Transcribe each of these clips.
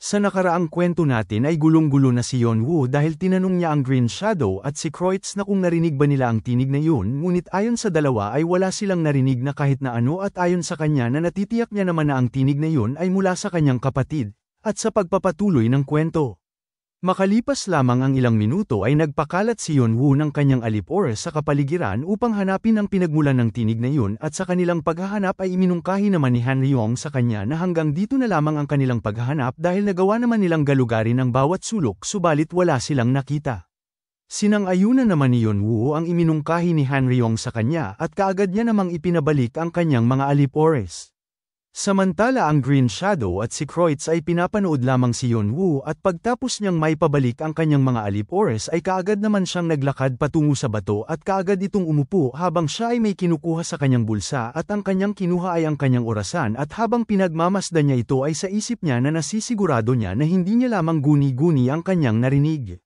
Sa nakaraang kwento natin ay gulong-gulo na si Yeonwoo dahil tinanong niya ang Green Shadow at si Kreutz na kung narinig ba nila ang tinig na yun, ngunit ayon sa dalawa ay wala silang narinig na kahit na ano at ayon sa kanya na natitiyak niya naman na ang tinig na yun ay mula sa kanyang kapatid. At sa pagpapatuloy ng kwento, makalipas lamang ang ilang minuto ay nagpakalat si Yeonwoo ng kanyang alip-oras sa kapaligiran upang hanapin ang pinagmulan ng tinig na yun at sa kanilang paghahanap ay iminungkahi naman ni Han Ryong sa kanya na hanggang dito na lamang ang kanilang paghahanap dahil nagawa naman nilang galugarin ang bawat sulok subalit wala silang nakita. Sinang-ayunan naman ni Yeonwoo ang iminungkahi ni Han Ryong sa kanya at kaagad niya namang ipinabalik ang kanyang mga alip-oras. Samantala ang Green Shadow at si Kreutz ay pinapanood lamang si Yeonwoo at pagtapos niyang maipabalik ang kanyang mga alip-oras ay kaagad naman siyang naglakad patungo sa bato at kaagad itong umupo habang siya ay may kinukuha sa kanyang bulsa at ang kanyang kinuha ay ang kanyang orasan at habang pinagmamasdan niya ito ay sa isip niya na nasisigurado niya na hindi niya lamang guni-guni ang kanyang narinig.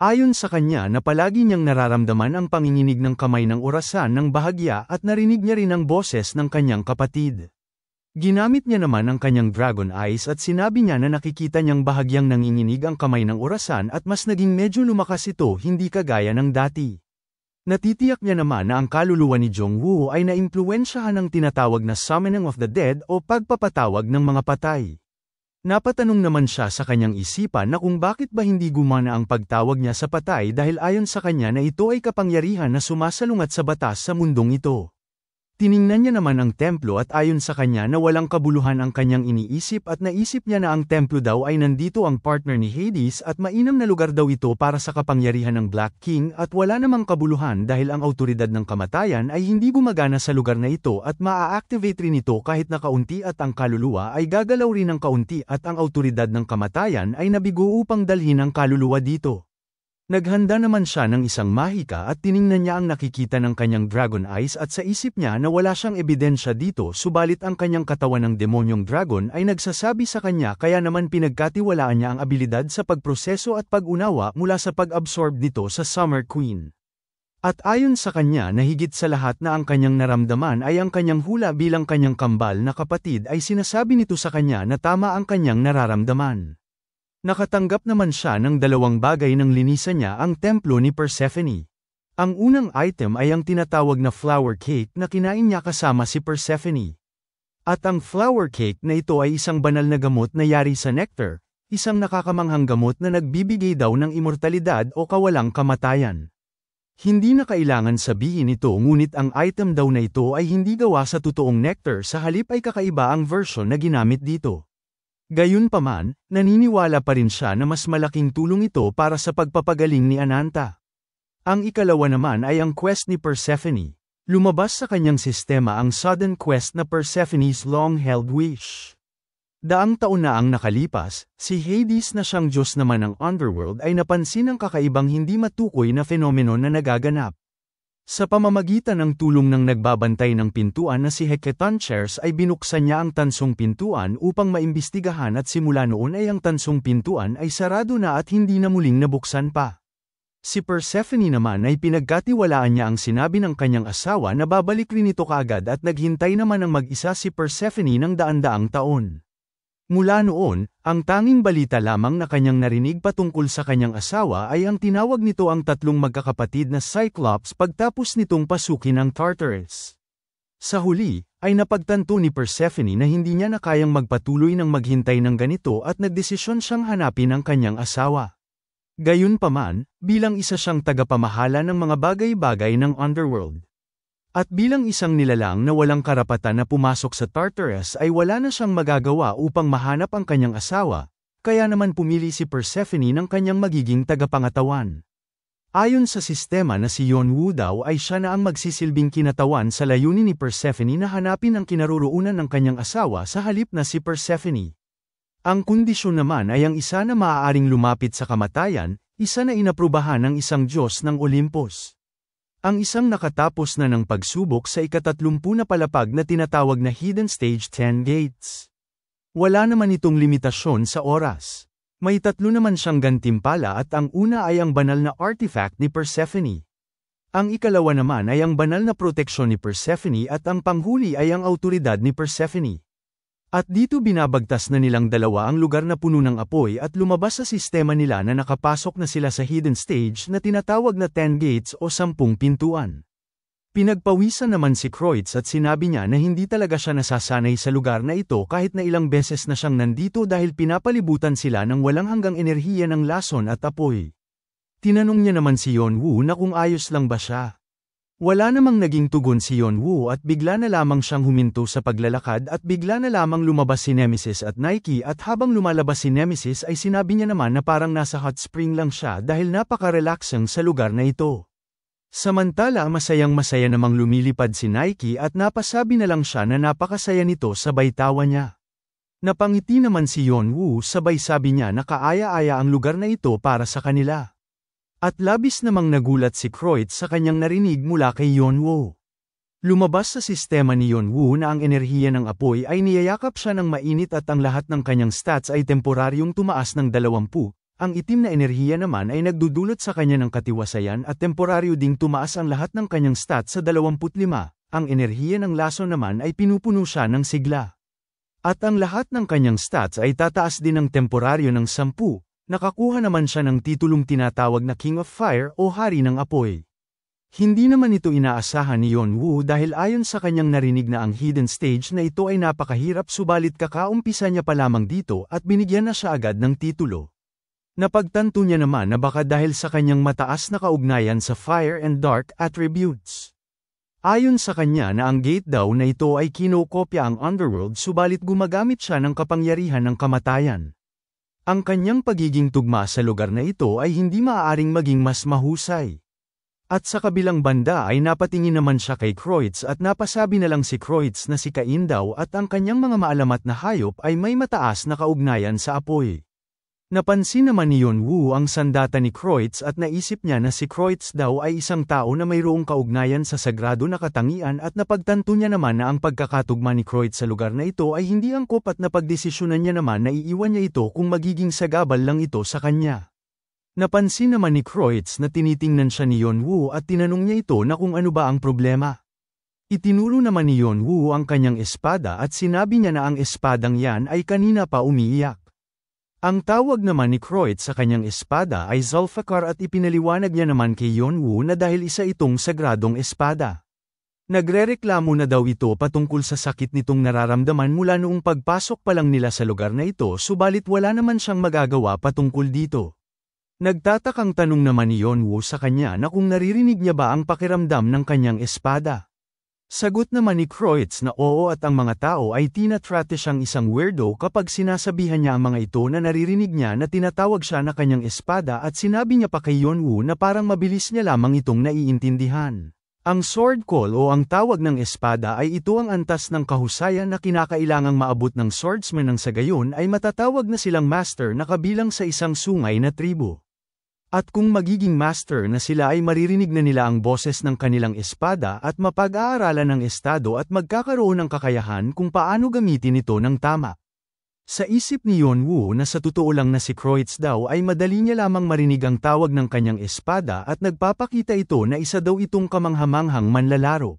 Ayon sa kanya na palagi niyang nararamdaman ang panginginig ng kamay ng orasan ng bahagya at narinig niya rin ang boses ng kanyang kapatid. Ginamit niya naman ang kanyang dragon eyes at sinabi niya na nakikita niyang bahagyang nanginginig ang kamay ng orasan at mas naging medyo lumakas ito hindi kagaya ng dati. Natitiyak niya naman na ang kaluluwa ni Jongwoo ay naimpluwensyahan ng tinatawag na summoning of the dead o pagpapatawag ng mga patay. Napatanong naman siya sa kanyang isipan na kung bakit ba hindi gumana ang pagtawag niya sa patay dahil ayon sa kanya na ito ay kapangyarihan na sumasalungat sa batas sa mundong ito. Tiningnan niya naman ang templo at ayon sa kanya na walang kabuluhan ang kanyang iniisip at naisip niya na ang templo daw ay nandito ang partner ni Hades at mainam na lugar daw ito para sa kapangyarihan ng Black King at wala namang kabuluhan dahil ang awtoridad ng kamatayan ay hindi gumagana sa lugar na ito at maa-activate rin ito kahit na kaunti at ang kaluluwa ay gagalaw rin ng kaunti at ang awtoridad ng kamatayan ay nabigo upang dalhin ang kaluluwa dito. Naghanda naman siya ng isang mahika at tiningnan niya ang nakikita ng kanyang dragon eyes at sa isip niya na wala siyang ebidensya dito subalit ang kanyang katawan ng demonyong dragon ay nagsasabi sa kanya kaya naman pinagkatiwalaan niya ang abilidad sa pagproseso at pag-unawa mula sa pag-absorb dito sa Summer Queen. At ayon sa kanya na higit sa lahat na ang kanyang naramdaman ay ang kanyang hula bilang kanyang kambal na kapatid ay sinasabi nito sa kanya na tama ang kanyang nararamdaman. Nakatanggap naman siya ng dalawang bagay nang linisan niya ang templo ni Persephone. Ang unang item ay ang tinatawag na flower cake na kinain niya kasama si Persephone. At ang flower cake na ito ay isang banal na gamot na yari sa nectar, isang nakakamanghang gamot na nagbibigay daw ng immortalidad o kawalang kamatayan. Hindi na kailangan sabihin ito ngunit ang item daw na ito ay hindi gawa sa totoong nectar sa halip ay kakaiba ang version na ginamit dito. Gayunpaman, naniniwala pa rin siya na mas malaking tulong ito para sa pagpapagaling ni Ananta. Ang ikalawa naman ay ang quest ni Persephone. Lumabas sa kanyang sistema ang sudden quest na Persephone's long-held wish. Daang taon na ang nakalipas, si Hades na siyang Diyos naman ng underworld ay napansin ang kakaibang hindi matukoy na fenomenon na nagaganap. Sa pamamagitan ng tulong ng nagbabantay ng pintuan na si Hecatoncheires ay binuksan niya ang tansong pintuan upang maimbestigahan at simula noon ay ang tansong pintuan ay sarado na at hindi na muling nabuksan pa. Si Persephone naman ay pinagkatiwalaan niya ang sinabi ng kanyang asawa na babalik rin ito kaagad at naghintay naman ng mag-isa si Persephone ng daan-daang taon. Mula noon, ang tanging balita lamang na kanyang narinig patungkol sa kanyang asawa ay ang tinawag nito ang tatlong magkakapatid na Cyclops pagtapos nitong pasukin ang Tartarus. Sa huli, ay napagtanto ni Persephone na hindi niya na kayang magpatuloy ng maghintay ng ganito at nagdesisyon siyang hanapin ang kanyang asawa. Gayunpaman, bilang isa siyang tagapamahala ng mga bagay-bagay ng underworld. At bilang isang nilalang na walang karapatan na pumasok sa Tartarus ay wala na siyang magagawa upang mahanap ang kanyang asawa, kaya naman pumili si Persephone ng kanyang magiging tagapangatawan. Ayon sa sistema na si Yeonwoo daw ay siya na ang magsisilbing kinatawan sa layunin ni Persephone na hanapin ang kinaroroonan ng kanyang asawa sa halip na si Persephone. Ang kondisyon naman ay ang isa na maaaring lumapit sa kamatayan, isa na inaprubahan ng isang Diyos ng Olympus. Ang isang nakatapos na ng pagsubok sa ika-30 na palapag na tinatawag na Hidden Stage 10 Gates. Wala naman itong limitasyon sa oras. May tatlo naman siyang gantimpala at ang una ay ang banal na artifact ni Persephone. Ang ikalawa naman ay ang banal na proteksyon ni Persephone at ang panghuli ay ang awtoridad ni Persephone. At dito binabagtas na nilang dalawa ang lugar na puno ng apoy at lumabas sa sistema nila na nakapasok na sila sa hidden stage na tinatawag na 10 gates o 10 pintuan. Pinagpawisan naman si Kreutz at sinabi niya na hindi talaga siya nasasanay sa lugar na ito kahit na ilang beses na siyang nandito dahil pinapalibutan sila ng walang hanggang enerhiya ng lason at apoy. Tinanong niya naman si Yeonwoo na kung ayos lang ba siya. Wala namang naging tugon si Yeonwoo at bigla na lamang siyang huminto sa paglalakad at bigla na lamang lumabas si Nemesis at Nike at habang lumalabas si Nemesis ay sinabi niya naman na parang nasa hot spring lang siya dahil napaka-relaxing sa lugar na ito. Samantala masayang-masaya namang lumilipad si Nike at napasabi na lang siya na napakasaya nito sabay tawa niya. Napangiti naman si Yeonwoo sabay sabi niya na kaaya-aya ang lugar na ito para sa kanila. At labis namang nagulat si Kreutz sa kanyang narinig mula kay Yeonwoo. Lumabas sa sistema ni Yeonwoo na ang enerhiya ng apoy ay niyayakap siya ng mainit at ang lahat ng kanyang stats ay temporaryong tumaas ng 20. Ang itim na enerhiya naman ay nagdudulot sa kanya ng katiwasayan at temporaryo ding tumaas ang lahat ng kanyang stats sa 25. Ang enerhiya ng laso naman ay pinupuno siya ng sigla. At ang lahat ng kanyang stats ay tataas din ng temporaryo ng 10. Nakakuha naman siya ng titulong tinatawag na King of Fire o Hari ng Apoy. Hindi naman ito inaasahan ni Yeonwoo dahil ayon sa kanyang narinig na ang hidden stage na ito ay napakahirap subalit kakaumpisa niya pa lamang dito at binigyan na siya agad ng titulo. Napagtanto niya naman na baka dahil sa kanyang mataas na kaugnayan sa fire and dark attributes. Ayon sa kanya na ang gate daw na ito ay kinokopya ang underworld subalit gumagamit siya ng kapangyarihan ng kamatayan. Ang kanyang pagiging tugma sa lugar na ito ay hindi maaaring maging mas mahusay. At sa kabilang banda ay napatingin naman siya kay Kreutz at napasabi na lang si Kreutz na si Cain daw at ang kanyang mga maalamat na hayop ay may mataas na kaugnayan sa apoy. Napansin naman ni Yeonwoo ang sandata ni Kreutz at naisip niya na si Kreutz daw ay isang tao na mayroong kaugnayan sa sagrado na katangian at napagtanto niya naman na ang pagkakatugma ni Kreutz sa lugar na ito ay hindi angkop at napagdesisyonan niya naman na iiwan niya ito kung magiging sagabal lang ito sa kanya. Napansin naman ni Kreutz na tinitingnan siya ni Yeonwoo at tinanong niya ito na kung ano ba ang problema. Itinuro naman ni Yeonwoo ang kanyang espada at sinabi niya na ang espadang yan ay kanina pa umiiyak. Ang tawag naman ni Kreutz sa kanyang espada ay Zulfikar at ipinaliwanag niya naman kay Yeonwoo na dahil isa itong sagradong espada. Nagrereklamo na daw ito patungkol sa sakit nitong nararamdaman mula noong pagpasok pa lang nila sa lugar na ito subalit wala naman siyang magagawa patungkol dito. Nagtatakang tanong naman ni Yeonwoo sa kanya na kung naririnig niya ba ang pakiramdam ng kanyang espada. Sagot naman ni Kreutz na oo at ang mga tao ay tinatrate siyang isang weirdo kapag sinasabihan niya ang mga ito na naririnig niya na tinatawag siya na kanyang espada at sinabi niya pa kay Yeonwoo na parang mabilis niya lamang itong naiintindihan. Ang sword call o ang tawag ng espada ay ito ang antas ng kahusayan na kinakailangang maabot ng swordsman ng sa gayon ay matatawag na silang master na kabilang sa isang sungay na tribo. At kung magiging master na sila ay maririnig na nila ang boses ng kanilang espada at mapag-aaralan ng estado at magkakaroon ng kakayahan kung paano gamitin ito ng tama. Sa isip ni Yeonwoo na sa totoo lang na si Kreutz daw ay madali niya lamang marinig ang tawag ng kanyang espada at nagpapakita ito na isa daw itong kamanghamanghang manlalaro.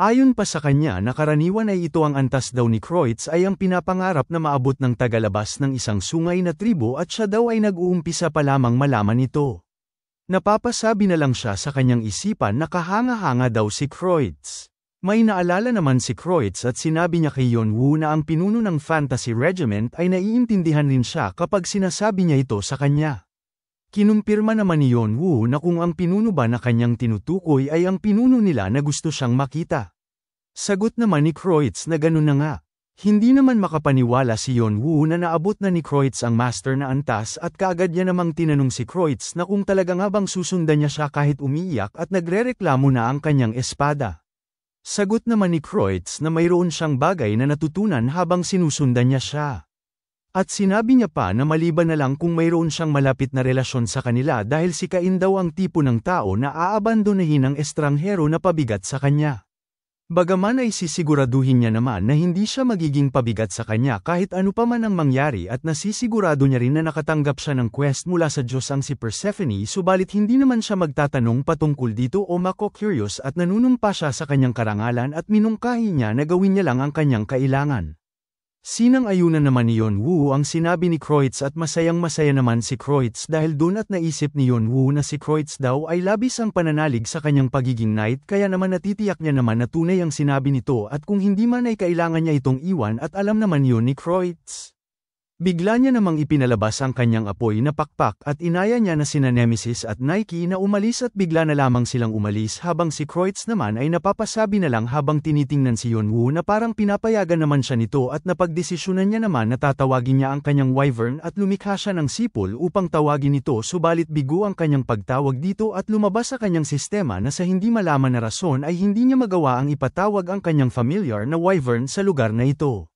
Ayon pa sa kanya na karaniwan ay ito ang antas daw ni Kreutz ay ang pinapangarap na maabot ng tagalabas ng isang sungay na tribo at siya daw ay nag-uumpisa pa lamang malaman ito. Napapasabi na lang siya sa kanyang isipan na kahanga-hanga daw si Kreutz. May naalala naman si Kreutz at sinabi niya kay Yeonwoo na ang pinuno ng Fantasy Regiment ay naiintindihan rin siya kapag sinasabi niya ito sa kanya. Kinumpirma naman ni Yeonwoo na kung ang pinuno ba na kanyang tinutukoy ay ang pinuno nila na gusto siyang makita. Sagot naman ni Kreutz na ganun na nga. Hindi naman makapaniwala si Yeonwoo na naabot na ni Kreutz ang master na antas at kaagad niya namang tinanong si Kreutz na kung talaga nga bang susundan niya siya kahit umiiyak at nagrereklamo na ang kanyang espada. Sagot naman ni Kreutz na mayroon siyang bagay na natutunan habang sinusundan niya siya. At sinabi niya pa na maliban na lang kung mayroon siyang malapit na relasyon sa kanila dahil si Cain daw ang tipo ng tao na aabandonahin ng estranghero na pabigat sa kanya. Bagaman ay sisiguraduhin niya naman na hindi siya magiging pabigat sa kanya kahit ano pa man ang mangyari at nasisigurado niya rin na nakatanggap siya ng quest mula sa Diyos ang si Persephone subalit hindi naman siya magtatanong patungkol dito o mako-curious at nanunumpa siya sa kanyang karangalan at minungkahi niya na gawin niya lang ang kanyang kailangan. Sinang-ayunan naman ni Yeonwoo ang sinabi ni Kreutz at masayang-masaya naman si Kreutz dahil doon at naisip ni Yeonwoo na si Kreutz daw ay labis ang pananalig sa kanyang pagiging knight kaya naman natitiyak niya naman na tunay ang sinabi nito at kung hindi man ay kailangan niya itong iwan at alam naman yun ni Kreutz. Bigla niya namang ipinalabas ang kanyang apoy na pakpak at inaya niya na sina Nemesis at Nike na umalis at bigla na lamang silang umalis habang si Kreutz naman ay napapasabi na lang habang tinitingnan si Yeonwoo na parang pinapayagan naman siya nito at napagdesisyonan niya naman na tatawagin niya ang kanyang wyvern at lumikha siya ng sipol upang tawagin ito subalit bigo ang kanyang pagtawag dito at lumabas sa kanyang sistema na sa hindi malaman na rason ay hindi niya magawa ang ipatawag ang kanyang familiar na wyvern sa lugar na ito.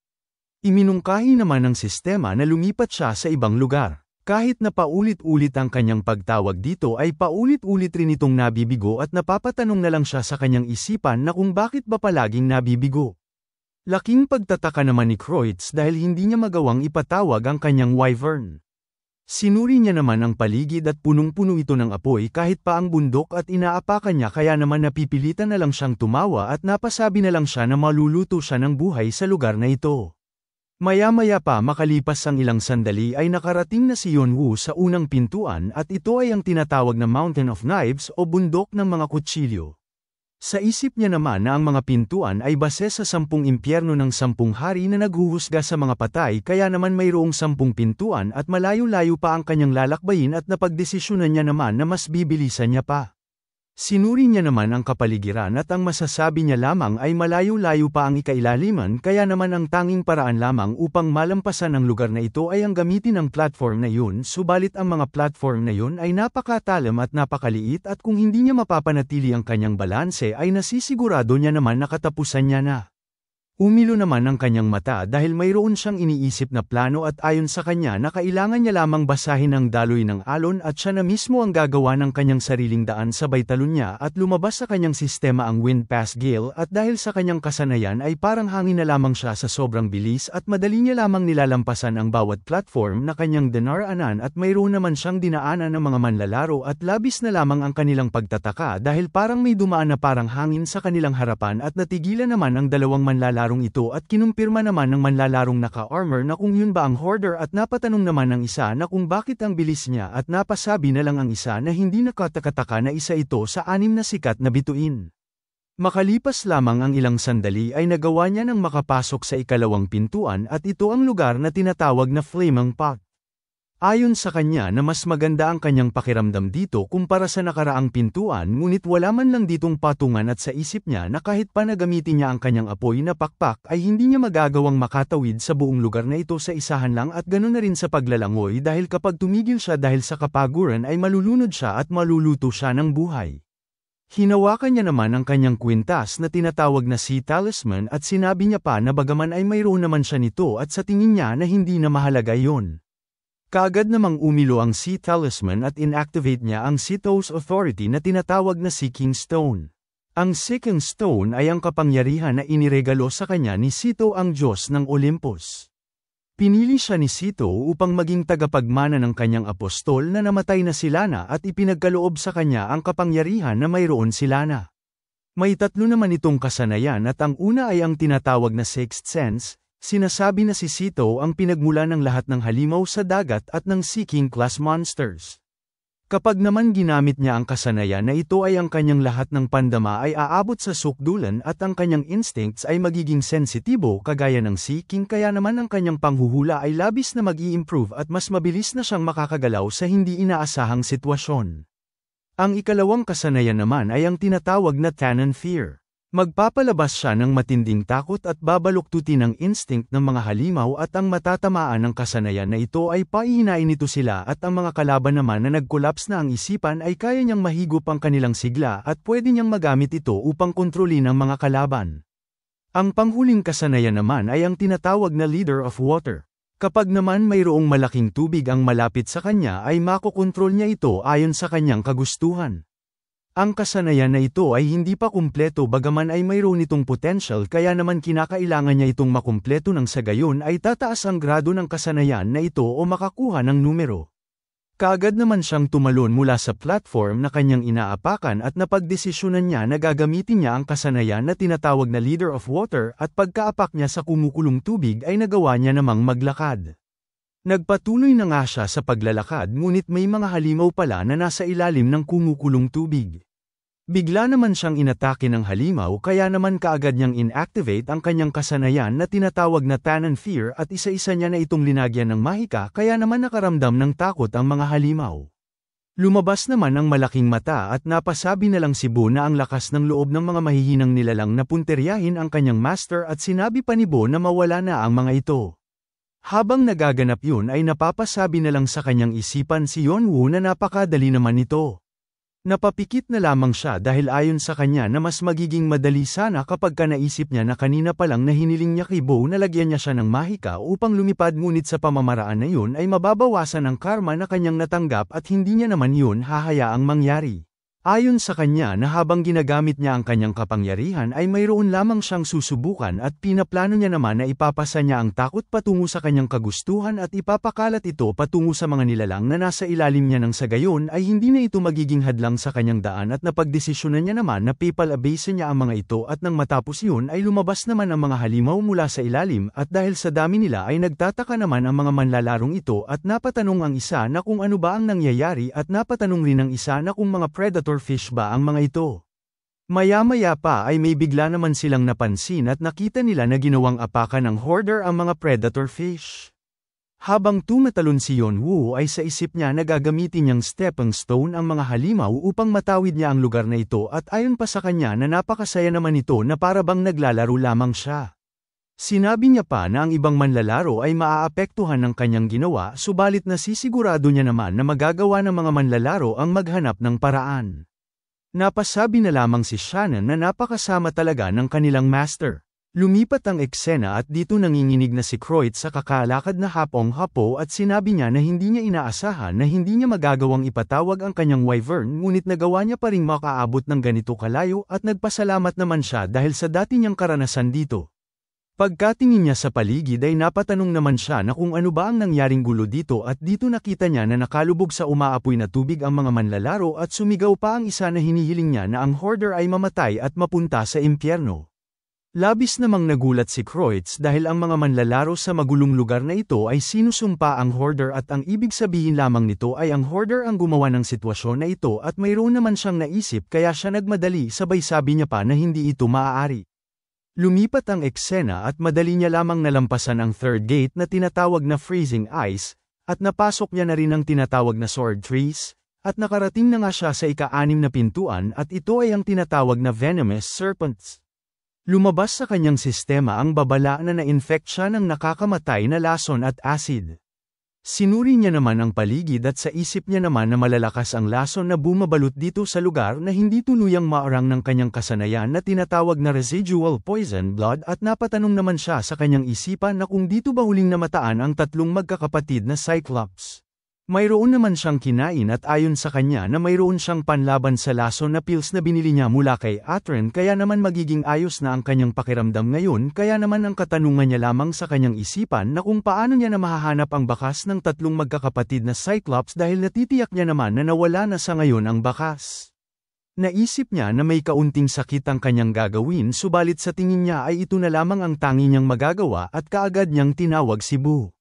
Iminungkahi naman ng sistema na lumipat siya sa ibang lugar. Kahit na paulit-ulit ang kanyang pagtawag dito ay paulit-ulit rin itong nabibigo at napapatanong na lang siya sa kanyang isipan na kung bakit ba palaging nabibigo. Laking pagtataka naman ni Kreutz dahil hindi niya magawang ipatawag ang kanyang wyvern. Sinuri niya naman ang paligid at punong-puno ito ng apoy kahit pa ang bundok at inaapakan niya kaya naman napipilitan na lang siyang tumawa at napasabi na lang siya na maluluto siya ng buhay sa lugar na ito. Maya-maya pa makalipas ang ilang sandali ay nakarating na si Yeonwoo sa unang pintuan at ito ay ang tinatawag na Mountain of Knives o bundok ng mga kutsilyo. Sa isip niya naman na ang mga pintuan ay base sa 10 impyerno ng 10 hari na naghuhusga sa mga patay kaya naman mayroong 10 pintuan at malayo-layo pa ang kanyang lalakbayin at napagdesisyonan niya naman na mas bibilisan niya pa. Sinuri niya naman ang kapaligiran at ang masasabi niya lamang ay malayo-layo pa ang ikailaliman kaya naman ang tanging paraan lamang upang malampasan ang lugar na ito ay ang gamitin ang platform na yun subalit ang mga platform na yun ay napakatalam at napakaliit at kung hindi niya mapapanatili ang kanyang balanse ay nasisigurado niya naman na katapusan niya na. Umilo naman ang kanyang mata dahil mayroon siyang iniisip na plano at ayon sa kanya na kailangan niya lamang basahin ang daloy ng alon at siya na mismo ang gagawa ng kanyang sariling daan sabay talon niya at lumabas sa kanyang sistema ang wind pass gale at dahil sa kanyang kasanayan ay parang hangin na lamang siya sa sobrang bilis at madali niya lamang nilalampasan ang bawat platform na kanyang dinaraanan at mayroon naman siyang dinaanan ng mga manlalaro at labis na lamang ang kanilang pagtataka dahil parang may dumaan na parang hangin sa kanilang harapan at natigilan naman ang dalawang manlalaro ito at kinumpirma naman ng manlalarong naka-armor na kung yun ba ang hoarder at napatanong naman ng isa na kung bakit ang bilis niya at napasabi na lang ang isa na hindi nakatakataka na isa ito sa 6 na sikat na bituin. Makalipas lamang ang ilang sandali ay nagawa niya ng makapasok sa ikalawang pintuan at ito ang lugar na tinatawag na Flaming Pot. Ayon sa kanya na mas maganda ang kanyang pakiramdam dito kumpara sa nakaraang pintuan ngunit wala man lang ditong patungan at sa isip niya na kahit pa nagamitin niya ang kanyang apoy na pakpak ay hindi niya magagawang makatawid sa buong lugar na ito sa isahan lang at ganoon na rin sa paglalangoy dahil kapag tumigil siya dahil sa kapaguran ay malulunod siya at maluluto siya ng buhay. Hinawakan niya naman ang kanyang kwintas na tinatawag na Sea Talisman at sinabi niya pa na bagaman ay mayroon naman siya nito at sa tingin niya na hindi na mahalaga yon. Kaagad namang umilo ang Sea Talisman at inactivate niya ang Sito's Authority na tinatawag na Seeking Stone. Ang Seeking Stone ay ang kapangyarihan na iniregalo sa kanya ni Sito ang Diyos ng Olympus. Pinili siya ni Sito upang maging tagapagmana ng kanyang apostol na namatay na si Lana at ipinagkaloob sa kanya ang kapangyarihan na mayroon si Lana. May 3 naman itong kasanayan at ang una ay ang tinatawag na Sixth Sense. Sinasabi na si Sito ang pinagmula ng lahat ng halimaw sa dagat at ng Seeking class monsters. Kapag naman ginamit niya ang kasanayan na ito ay ang kanyang lahat ng pandama ay aabot sa sukdulan at ang kanyang instincts ay magiging sensitibo kagaya ng Seeking kaya naman ang kanyang panghuhula ay labis na mag-i-improve at mas mabilis na siyang makakagalaw sa hindi inaasahang sitwasyon. Ang ikalawang kasanayan naman ay ang tinatawag na Tannen Fear. Magpapalabas siya ng matinding takot at babaluktutin ang instinct ng mga halimaw at ang matatamaan ng kasanayan na ito ay paihinain nito sila at ang mga kalaban naman na nag-collapse na ang isipan ay kaya niyang mahigop ang kanilang sigla at pwede niyang magamit ito upang kontrolin ang mga kalaban. Ang panghuling kasanayan naman ay ang tinatawag na Leader of Water. Kapag naman mayroong malaking tubig ang malapit sa kanya ay makokontrol niya ito ayon sa kanyang kagustuhan. Ang kasanayan na ito ay hindi pa kumpleto bagaman ay mayroon itong potential kaya naman kinakailangan niya itong makumpleto nang sa gayon ay tataas ang grado ng kasanayan na ito o makakuha ng numero. Kaagad naman siyang tumalon mula sa platform na kanyang inaapakan at napagdesisyonan niya na gagamitin niya ang kasanayan na tinatawag na Leader of Water at pagkaapak niya sa kumukulong tubig ay nagawa niya namang maglakad. Nagpatuloy na nga siya sa paglalakad ngunit may mga halimaw pala na nasa ilalim ng kumukulong tubig. Bigla naman siyang inatake ng halimaw kaya naman kaagad niyang inactivate ang kanyang kasanayan na tinatawag na Tanan Fear at isa-isa niya na itong linagyan ng mahika kaya naman nakaramdam ng takot ang mga halimaw. Lumabas naman ang malaking mata at napasabi na lang si Bo na ang lakas ng loob ng mga mahihinang nilalang na punteryahin ang kanyang master at sinabi pa ni Bo na mawala na ang mga ito. Habang nagaganap yun ay napapasabi na lang sa kanyang isipan si Yeonwoo na napakadali naman ito. Napapikit na lamang siya dahil ayon sa kanya na mas magiging madali sana kapag naisip niya na kanina pa lang na hiniling niya kay Bo na lagyan niya siya ng mahika upang lumipad ngunit sa pamamaraan na yun ay mababawasan ang karma na kanyang natanggap at hindi niya naman yun hahayaang mangyari. Ayon sa kanya na habang ginagamit niya ang kanyang kapangyarihan ay mayroon lamang siyang susubukan at pinaplano niya naman na ipapasa niya ang takot patungo sa kanyang kagustuhan at ipapakalat ito patungo sa mga nilalang na nasa ilalim niya nang sa gayon ay hindi na ito magiging hadlang sa kanyang daan at napagdesisyonan niya naman na papal-abase niya ang mga ito at nang matapos yun ay lumabas naman ang mga halimaw mula sa ilalim at dahil sa dami nila ay nagtataka naman ang mga manlalarong ito at napatanong ang isa na kung ano ba ang nangyayari at napatanong rin ang isa na kung mga predator fish ba ang mga ito. Maya-maya pa ay may bigla naman silang napansin at nakita nila na ginawang apakan ng hoarder ang mga predator fish. Habang tumatalon si Yeonwoo ay sa isip niya na gagamitin niyang stepping stone ang mga halimaw upang matawid niya ang lugar na ito at ayon pa sa kanya na napakasaya naman ito na para bang naglalaro lamang siya. Sinabi niya pa na ang ibang manlalaro ay maaapektuhan ng kanyang ginawa subalit nasisigurado niya naman na magagawa ng mga manlalaro ang maghanap ng paraan. Napasabi na lamang si Shannon na napakasama talaga ng kanilang master. Lumipat ang eksena at dito nanginginig na si Croit sa kakalakad na hapong-hapo at sinabi niya na hindi niya inaasahan na hindi niya magagawang ipatawag ang kanyang wyvern ngunit nagawa niya pa ring makaabot ng ganito kalayo at nagpasalamat naman siya dahil sa dati niyang karanasan dito. Pagkatingin niya sa paligid ay napatanong naman siya na kung ano ba ang nangyaring gulo dito at dito nakita niya na nakalubog sa umaapoy na tubig ang mga manlalaro at sumigaw pa ang isa na hinihiling niya na ang hoarder ay mamatay at mapunta sa impyerno. Labis namang nagulat si Croits dahil ang mga manlalaro sa magulong lugar na ito ay sinusumpa ang hoarder at ang ibig sabihin lamang nito ay ang hoarder ang gumawa ng sitwasyon na ito at mayroon naman siyang naisip kaya siya nagmadali sabay sabi niya pa na hindi ito maaari. Lumipat ang eksena at madali niya lamang nalampasan ang third gate na tinatawag na freezing ice, at napasok niya na rin ang tinatawag na sword trees, at nakarating na nga siya sa ika-6 na pintuan at ito ay ang tinatawag na venomous serpents. Lumabas sa kanyang sistema ang babala na na-infect siya ng nakakamatay na lason at acid. Sinuri niya naman ang paligid at sa isip niya naman na malalakas ang lason na bumabalot dito sa lugar na hindi tuluyang maarang ng kanyang kasanayan na tinatawag na residual poison blood at napatanong naman siya sa kanyang isipan na kung dito ba huling namataan ang tatlong magkakapatid na Cyclops. Mayroon naman siyang kinain at ayon sa kanya na mayroon siyang panlaban sa lason na pills na binili niya mula kay Atren kaya naman magiging ayos na ang kanyang pakiramdam ngayon kaya naman ang katanungan niya lamang sa kanyang isipan na kung paano niya na mahahanap ang bakas ng tatlong magkakapatid na Cyclops dahil natitiyak niya naman na nawala na sa ngayon ang bakas. Naisip niya na may kaunting sakit ang kanyang gagawin subalit sa tingin niya ay ito na lamang ang tangi niyang magagawa at kaagad niyang tinawag si Boo.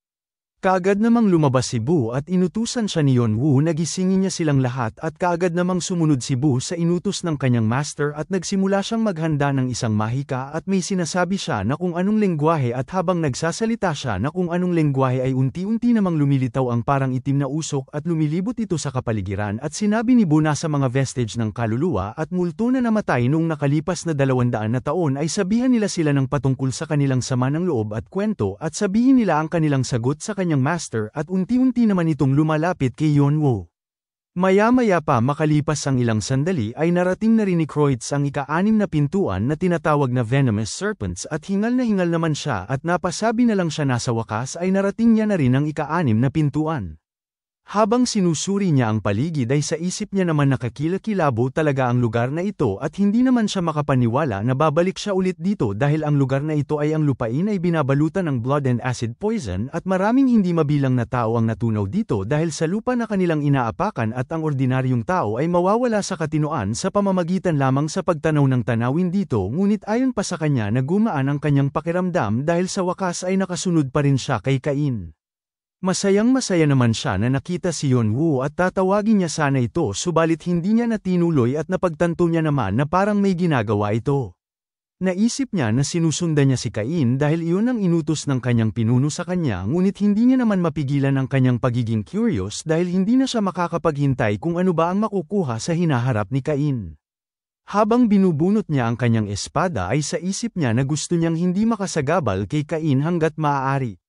Kaagad namang lumabas si Boo at inutusan siya ni Yeonwoo na gisingin niya silang lahat at kaagad namang sumunod si Boo sa inutos ng kanyang master at nagsimula siyang maghanda ng isang mahika at may sinasabi siya na kung anong lengguwahe at habang nagsasalita siya na kung anong lengguwahe ay unti-unti namang lumilitaw ang parang itim na usok at lumilibot ito sa kapaligiran at sinabi ni Boo na sa mga vestige ng kaluluwa at multo na namatay noong nakalipas na 200 na taon ay sabihan nila sila ng patungkol sa kanilang sama ng loob at kwento at sabihin nila ang kanilang sagot sa kanyang master at unti-unti naman itong lumalapit kay Yeonwoo. Maya-maya pa makalipas ang ilang sandali ay narating na rin ni Croits ang ika-6 na pintuan na tinatawag na venomous serpents at hingal naman siya at napasabi na lang siya na sa wakas ay narating niya na rin ang ika-6 na pintuan. Habang sinusuri niya ang paligid ay sa isip niya naman nakakilakilabo talaga ang lugar na ito at hindi naman siya makapaniwala na babalik siya ulit dito dahil ang lugar na ito ay ang lupain ay binabalutan ng blood and acid poison at maraming hindi mabilang na tao ang natunaw dito dahil sa lupa na kanilang inaapakan at ang ordinaryong tao ay mawawala sa katinoan sa pamamagitan lamang sa pagtanaw ng tanawin dito ngunit ayon pa sa kanya na gumaan ang kanyang pakiramdam dahil sa wakas ay nakasunod pa rin siya kay Cain. Masayang-masaya naman siya na nakita si Yonwoo at tatawagin niya sana ito subalit hindi niya natinuloy at napagtanto niya naman na parang may ginagawa ito. Naisip niya na sinusundan niya si Cain dahil iyon ang inutos ng kanyang pinuno sa kanya ngunit hindi niya naman mapigilan ang kanyang pagiging curious dahil hindi na siya makakapaghintay kung ano ba ang makukuha sa hinaharap ni Cain. Habang binubunot niya ang kanyang espada ay sa isip niya na gusto niyang hindi makasagabal kay Cain hanggat maaari.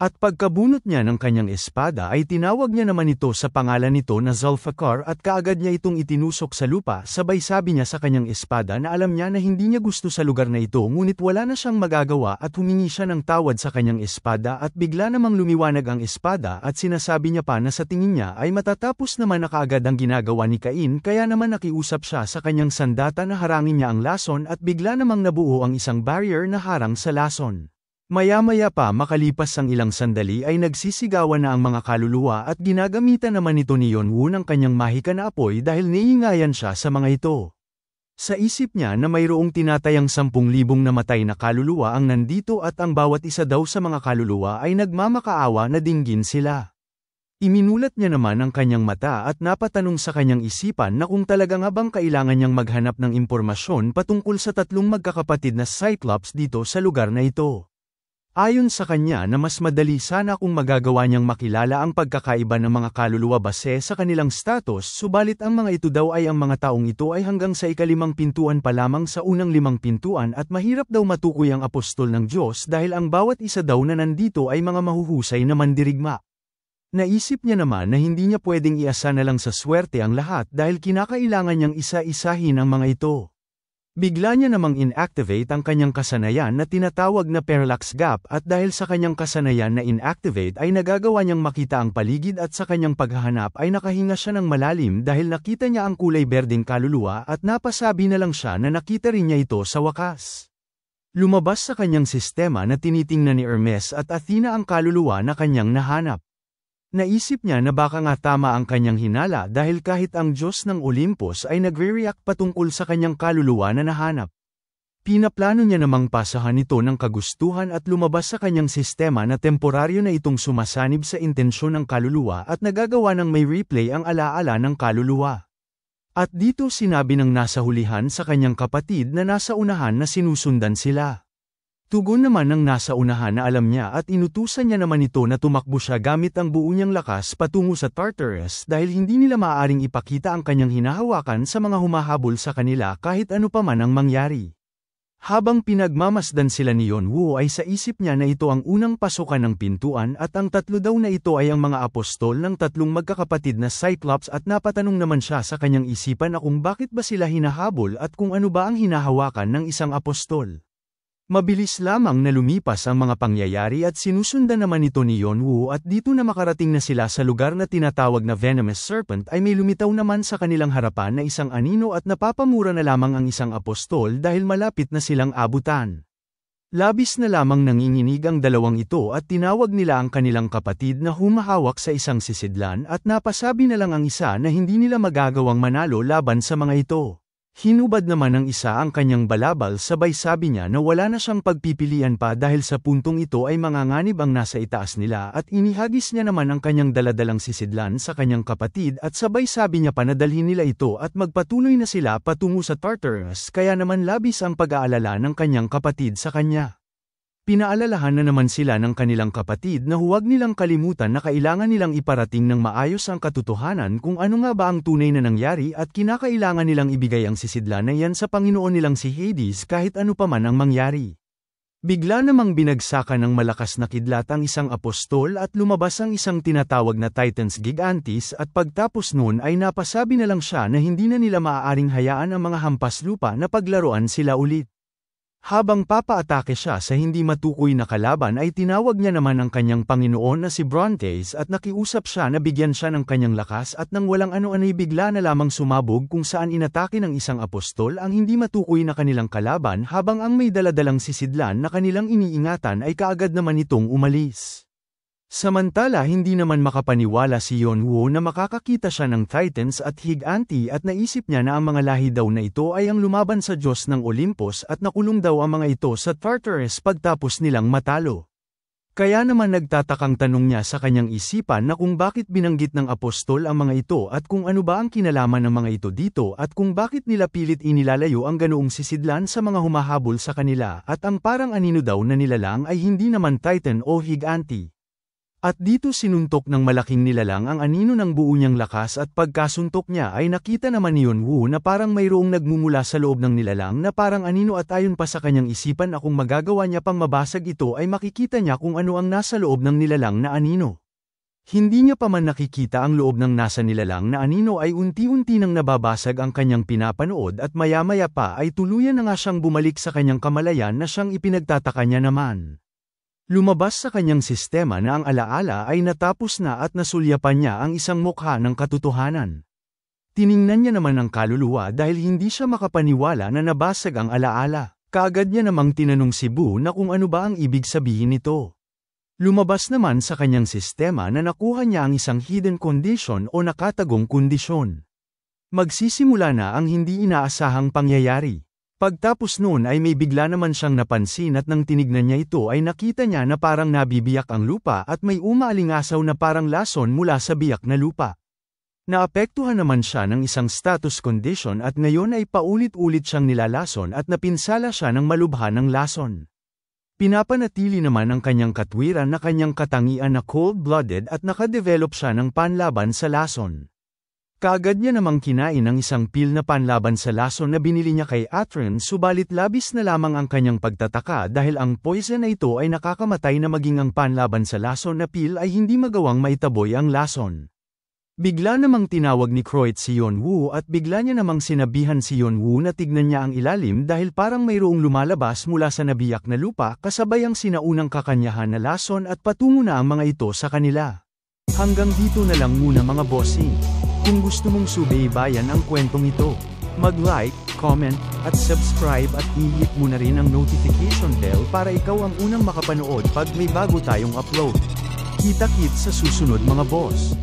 At pagkabunot niya ng kanyang espada ay tinawag niya naman ito sa pangalan nito na Zulfikar at kaagad niya itong itinusok sa lupa sabay sabi niya sa kanyang espada na alam niya na hindi niya gusto sa lugar na ito ngunit wala na siyang magagawa at humingi siya ng tawad sa kanyang espada at bigla namang lumiwanag ang espada at sinasabi niya pa na sa tingin niya ay matatapos naman na kaagad ang ginagawa ni Cain kaya naman nakiusap siya sa kanyang sandata na harangin niya ang lason at bigla namang nabuo ang isang barrier na harang sa lason. Maya-maya pa makalipas ang ilang sandali ay nagsisigawan na ang mga kaluluwa at ginagamitan naman ito ni Yonwoo ng kanyang mahika na apoy dahil naiingayan siya sa mga ito. Sa isip niya na mayroong tinatayang 10,000 namatay na kaluluwa ang nandito at ang bawat isa daw sa mga kaluluwa ay nagmamakaawa na dinggin sila. Iminulat niya naman ang kanyang mata at napatanong sa kanyang isipan na kung talaga nga bang kailangan niyang maghanap ng impormasyon patungkol sa 3 magkakapatid na Cyclops dito sa lugar na ito. Ayon sa kanya na mas madali sana kung magagawa niyang makilala ang pagkakaiba ng mga kaluluwa base sa kanilang status subalit ang mga ito daw ay ang mga taong ito ay hanggang sa ika-5 pintuan pa lamang sa unang 5 pintuan at mahirap daw matukoy ang apostol ng Diyos dahil ang bawat isa daw na nandito ay mga mahuhusay na mandirigma. Naisip niya naman na hindi niya pwedeng iasa na lang sa swerte ang lahat dahil kinakailangan niyang isa-isahin ang mga ito. Bigla niya namang inactivate ang kanyang kasanayan na tinatawag na parallax gap at dahil sa kanyang kasanayan na inactivate ay nagagawa niyang makita ang paligid at sa kanyang paghahanap ay nakahinga siya ng malalim dahil nakita niya ang kulay berdeng kaluluwa at napasabi na lang siya na nakita rin niya ito sa wakas. Lumabas sa kanyang sistema na tinitingnan ni Hermes at Athena ang kaluluwa na kanyang nahanap. Naisip niya na baka nga tama ang kanyang hinala dahil kahit ang Diyos ng Olympus ay nagre-react patungkol sa kanyang kaluluwa na nahanap. Pinaplano niya namang pasahan ito ng kagustuhan at lumabas sa kanyang sistema na temporaryo na itong sumasanib sa intensyon ng kaluluwa at nagagawa ng may replay ang alaala ng kaluluwa. At dito sinabi ng nasa hulihan sa kanyang kapatid na nasa unahan na sinusundan sila. Tugon naman ng nasa unahan na alam niya at inutusan niya naman ito na tumakbo siya gamit ang buo niyang lakas patungo sa Tartarus dahil hindi nila maaaring ipakita ang kanyang hinahawakan sa mga humahabol sa kanila kahit ano pa man ang mangyari. Habang pinagmamasdan sila ni Yonwoo ay sa isip niya na ito ang unang pasukan ng pintuan at ang 3 daw na ito ay ang mga apostol ng 3 magkakapatid na Cyclops at napatanong naman siya sa kanyang isipan na kung bakit ba sila hinahabol at kung ano ba ang hinahawakan ng isang apostol. Mabilis lamang na lumipas ang mga pangyayari at sinusundan naman ito ni Yonwoo at dito na makarating na sila sa lugar na tinatawag na Venomous Serpent ay may lumitaw naman sa kanilang harapan na isang anino at napapamura na lamang ang isang apostol dahil malapit na silang abutan. Labis na lamang nanginginig ang dalawang ito at tinawag nila ang kanilang kapatid na humahawak sa isang sisidlan at napasabi na lang ang isa na hindi nila magagawang manalo laban sa mga ito. Hinubad naman ng isa ang kanyang balabal sabay sabi niya na wala na siyang pagpipilian pa dahil sa puntong ito ay manganganib ang nasa itaas nila at inihagis niya naman ang kanyang daladalang sisidlan sa kanyang kapatid at sabay sabi niya pa na dalhin nila ito at magpatuloy na sila patungo sa Tartarus kaya naman labis ang pag-aalala ng kanyang kapatid sa kanya. Pinaalalahan na naman sila ng kanilang kapatid na huwag nilang kalimutan na kailangan nilang iparating ng maayos ang katotohanan kung ano nga ba ang tunay na nangyari at kinakailangan nilang ibigay ang sisidlan na yan sa Panginoon nilang si Hades kahit ano pa man ang mangyari. Bigla namang binagsakan ng malakas na kidlat ang isang apostol at lumabas ang isang tinatawag na Titans Gigantes at pagtapos noon ay napasabi na lang siya na hindi na nila maaaring hayaan ang mga hampas lupa na paglaruan sila ulit. Habang papaatake siya sa hindi matukoy na kalaban ay tinawag niya naman ang kanyang Panginoon na si Brontes at nakiusap siya na bigyan siya ng kanyang lakas at nang walang ano-ano'y bigla na lamang sumabog kung saan inatake ng isang apostol ang hindi matukoy na kanilang kalaban habang ang may daladalang sisidlan na kanilang iniingatan ay kaagad naman itong umalis. Samantala hindi naman makapaniwala si Yonwoo na makakakita siya ng Titans at Higanti at naisip niya na ang mga lahi daw na ito ay ang lumaban sa Diyos ng Olympus at nakulong daw ang mga ito sa Tartarus pagtapos nilang matalo. Kaya naman nagtatakang tanong niya sa kanyang isipan na kung bakit binanggit ng apostol ang mga ito at kung ano ba ang kinalaman ng mga ito dito at kung bakit nila pilit inilalayo ang ganoong sisidlan sa mga humahabol sa kanila at ang parang anino daw na nilalang ay hindi naman Titan o Higanti. At dito sinuntok ng malaking nilalang ang anino ng buo niyang lakas at pagkasuntok niya ay nakita naman ni Yonwoo na parang mayroong nagmumula sa loob ng nilalang na parang anino at ayon pa sa kanyang isipan na kung magagawa niya pang mabasag ito ay makikita niya kung ano ang nasa loob ng nilalang na anino. Hindi niya pa man nakikita ang loob ng nasa nilalang na anino ay unti-unti nang nababasag ang kanyang pinapanood at maya-maya pa ay tuluyan na nga siyang bumalik sa kanyang kamalayan na siyang ipinagtataka niya naman. Lumabas sa kanyang sistema na ang alaala ay natapos na at nasulyapan niya ang isang mukha ng katotohanan. Tiningnan niya naman ang kaluluwa dahil hindi siya makapaniwala na nabasag ang alaala. Kaagad niya namang tinanong si Bu na kung ano ba ang ibig sabihin nito. Lumabas naman sa kanyang sistema na nakuha niya ang isang hidden condition o nakatagong kondisyon. Magsisimula na ang hindi inaasahang pangyayari. Pagtapos noon ay may bigla naman siyang napansin at nang tinignan niya ito ay nakita niya na parang nabibiyak ang lupa at may umaalingasaw na parang lason mula sa biyak na lupa. Naapektuhan naman siya ng isang status condition at ngayon ay paulit-ulit siyang nilalason at napinsala siya ng malubha ng lason. Pinapanatili naman ang kanyang katwiran na kanyang katangian na cold-blooded at nakadevelop siya ng panlaban sa lason. Kaagad niya namang kinain ang isang pil na panlaban sa lason na binili niya kay Atron subalit labis na lamang ang kanyang pagtataka dahil ang poison na ito ay nakakamatay na maging ang panlaban sa lason na pil ay hindi magawang maitaboy ang lason. Bigla namang tinawag ni Croit si Yonwoo at bigla niya namang sinabihan si Yonwoo na tignan niya ang ilalim dahil parang mayroong lumalabas mula sa nabiyak na lupa kasabay ang sinaunang kakanyahan na lason at patungo na ang mga ito sa kanila. Hanggang dito na lang muna mga bossing. Kung gusto mong subaybayan ang kwentong ito, mag-like, comment, at subscribe at i-hit mo na rin ang notification bell para ikaw ang unang makapanood pag may bago tayong upload. Kita-kits sa susunod mga boss!